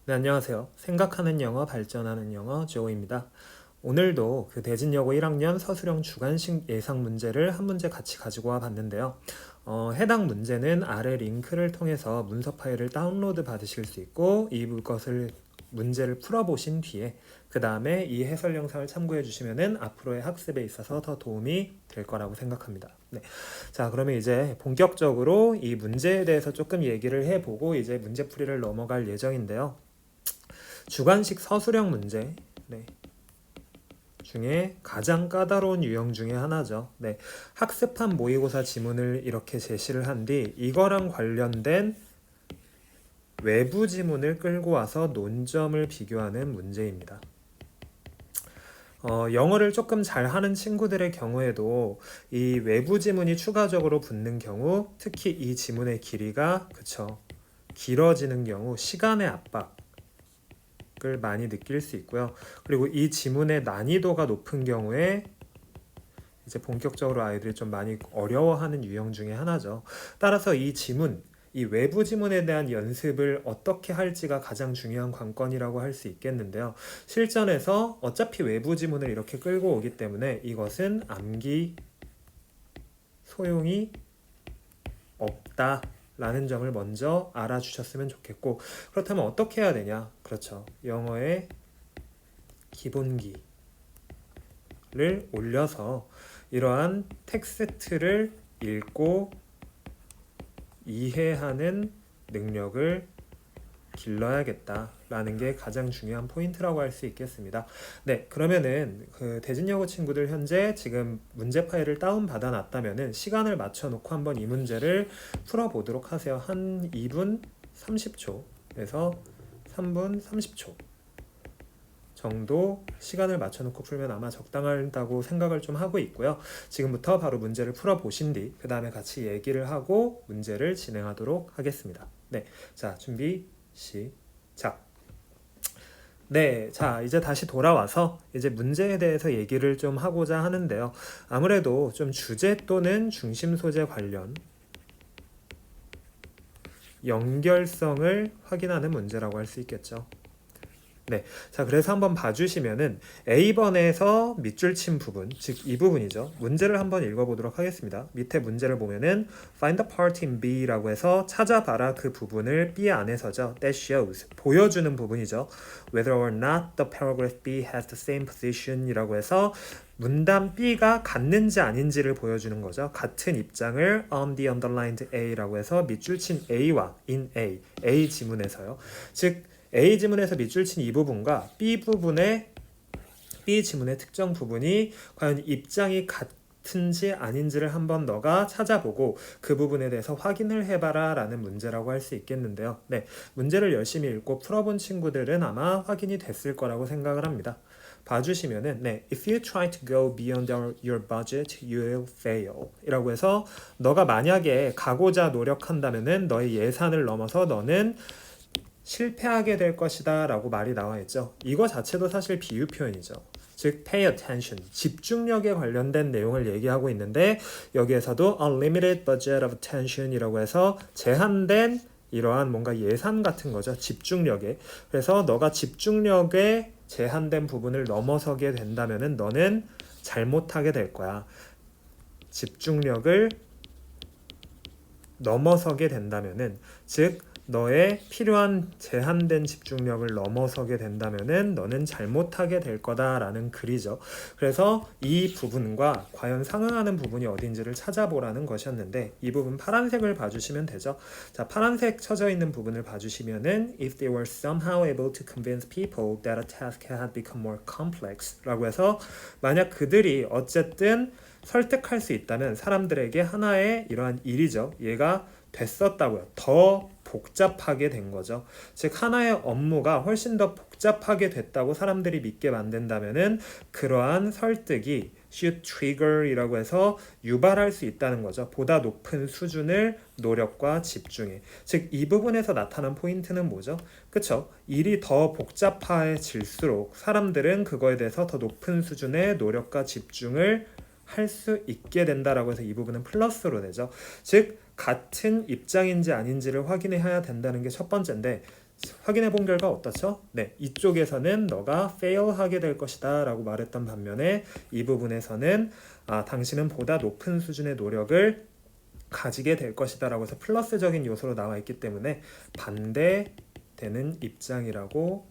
네, 안녕하세요. 생각하는 영어, 발전하는 영어 조우입니다. 오늘도 그 대진여고 1학년 서술형 주관식 예상 문제를 한 문제 같이 가지고 와 봤는데요. 해당 문제는 아래 링크를 통해서 문서 파일을 다운로드 받으실 수 있고 이것을 문제를 풀어보신 뒤에 그 다음에 이 해설 영상을 참고해 주시면은 앞으로의 학습에 있어서 더 도움이 될 거라고 생각합니다. 네. 자, 그러면 이제 본격적으로 이 문제에 대해서 조금 얘기를 해보고 이제 문제풀이를 넘어갈 예정인데요. 주관식 서술형 문제 중에 가장 까다로운 유형 중에 하나죠. 학습한 모의고사 지문을 이렇게 제시를 한 뒤 이거랑 관련된 외부 지문을 끌고 와서 논점을 비교하는 문제입니다. 영어를 조금 잘하는 친구들의 경우에도 이 외부 지문이 추가적으로 붙는 경우, 특히 이 지문의 길이가 길어지는 경우 시간의 압박 을 많이 느낄 수 있고요. 그리고 이 지문의 난이도가 높은 경우에 이제 본격적으로 아이들이 좀 많이 어려워하는 유형 중에 하나죠. 따라서 이 지문, 이 외부 지문에 대한 연습을 어떻게 할지가 가장 중요한 관건이라고 할 수 있겠는데요. 실전에서 어차피 외부 지문을 이렇게 끌고 오기 때문에 이것은 암기 소용이 없다 라는 점을 먼저 알아주셨으면 좋겠고, 그렇다면 어떻게 해야 되냐? 그렇죠. 영어의 기본기를 올려서 이러한 텍스트를 읽고 이해하는 능력을 길러야겠다라는 게 가장 중요한 포인트라고 할 수 있겠습니다. 네, 그러면은 그 대진여고 친구들 현재 지금 문제 파일을 다운 받아 놨다면은 시간을 맞춰 놓고 한번 이 문제를 풀어 보도록 하세요. 한 2분 30초에서 3분 30초 정도 시간을 맞춰 놓고 풀면 아마 적당하다고 생각을 좀 하고 있고요. 지금부터 바로 문제를 풀어 보신 뒤 그 다음에 같이 얘기를 하고 문제를 진행하도록 하겠습니다. 네, 자, 준비 시작. 네, 자, 이제 다시 돌아와서 이제 문제에 대해서 얘기를 좀 하고자 하는데요. 아무래도 좀 주제 또는 중심 소재 관련 연결성을 확인하는 문제라고 할 수 있겠죠. 네, 자, 그래서 한번 봐주시면은 A번에서 밑줄 친 부분, 즉 이 부분이죠. 문제를 한번 읽어보도록 하겠습니다. 밑에 문제를 보면은 Find the part in B라고 해서 찾아봐라 그 부분을 B 안에서죠. That shows, 보여주는 부분이죠. Whether or not the paragraph B has the same position이라고 해서 문단 B가 같는지 아닌지를 보여주는 거죠. 같은 입장을 on the underlined A라고 해서 밑줄 친 A와 in A 지문에서요. 즉 A 지문에서 밑줄 친 이 부분과 B 지문의 특정 부분이 과연 입장이 같은지 아닌지를 한번 너가 찾아보고 그 부분에 대해서 확인을 해봐라 라는 문제라고 할 수 있겠는데요. 네, 문제를 열심히 읽고 풀어본 친구들은 아마 확인이 됐을 거라고 생각을 합니다. 봐주시면은 If you try to go beyond your budget, you will fail 이라고 해서 너가 만약에 가고자 노력한다면은 너의 예산을 넘어서 너는 실패하게 될 것이다 라고 말이 나와 있죠. 이거 자체도 사실 비유 표현이죠. 즉 pay attention, 집중력에 관련된 내용을 얘기하고 있는데 여기에서도 unlimited budget of attention 이라고 해서 제한된 이러한 뭔가 예산 같은 거죠. 집중력에. 그래서 너가 집중력에 제한된 부분을 넘어서게 된다면은 너는 잘못하게 될 거야. 집중력을 넘어서게 된다면은 즉 너의 필요한 제한된 집중력을 넘어서게 된다면은 너는 잘못하게 될 거다라는 글이죠. 그래서 이 부분과 과연 상응하는 부분이 어딘지를 찾아보라는 것이었는데 이 부분 파란색을 봐주시면 되죠. 자, 파란색 쳐져 있는 부분을 봐주시면은 If they were somehow able to convince people that a task had become more complex 라고 해서 만약 그들이 어쨌든 설득할 수 있다면 사람들에게 하나의 이러한 일이죠. 얘가 됐었다고요. 더 복잡하게 된 거죠. 즉 하나의 업무가 훨씬 더 복잡하게 됐다고 사람들이 믿게 만든다면은 그러한 설득이 should trigger이라고 해서 유발할 수 있다는 거죠. 보다 높은 수준의 노력과 집중에. 즉 이 부분에서 나타난 포인트는 뭐죠? 그쵸? 일이 더 복잡해질수록 사람들은 그거에 대해서 더 높은 수준의 노력과 집중을 할 수 있게 된다라고 해서 이 부분은 플러스로 되죠. 즉 같은 입장인지 아닌지를 확인해야 된다는 게 첫 번째인데 확인해 본 결과 어떻죠? 네, 이쪽에서는 너가 fail 하게 될 것이다 라고 말했던 반면에 이 부분에서는 당신은 보다 높은 수준의 노력을 가지게 될 것이다 라고 해서 플러스적인 요소로 나와 있기 때문에 반대되는 입장이라고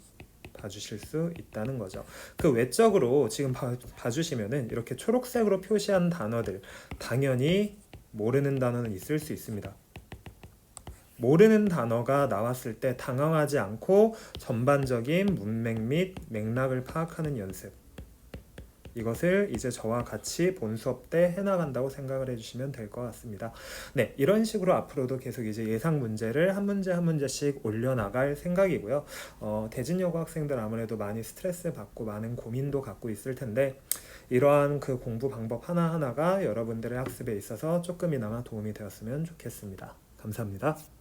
봐주실 수 있다는 거죠. 그 외적으로 지금 봐주시면은 이렇게 초록색으로 표시한 단어들, 당연히 모르는 단어는 있을 수 있습니다. 모르는 단어가 나왔을 때 당황하지 않고 전반적인 문맥 및 맥락을 파악하는 연습, 이것을 이제 저와 같이 본 수업 때 해나간다고 생각을 해주시면 될 것 같습니다. 네, 이런 식으로 앞으로도 계속 이제 예상 문제를 한 문제 한 문제씩 올려나갈 생각이고요. 대진여고 학생들 아무래도 많이 스트레스 받고 많은 고민도 갖고 있을 텐데 이러한 그 공부 방법 하나하나가 여러분들의 학습에 있어서 조금이나마 도움이 되었으면 좋겠습니다. 감사합니다.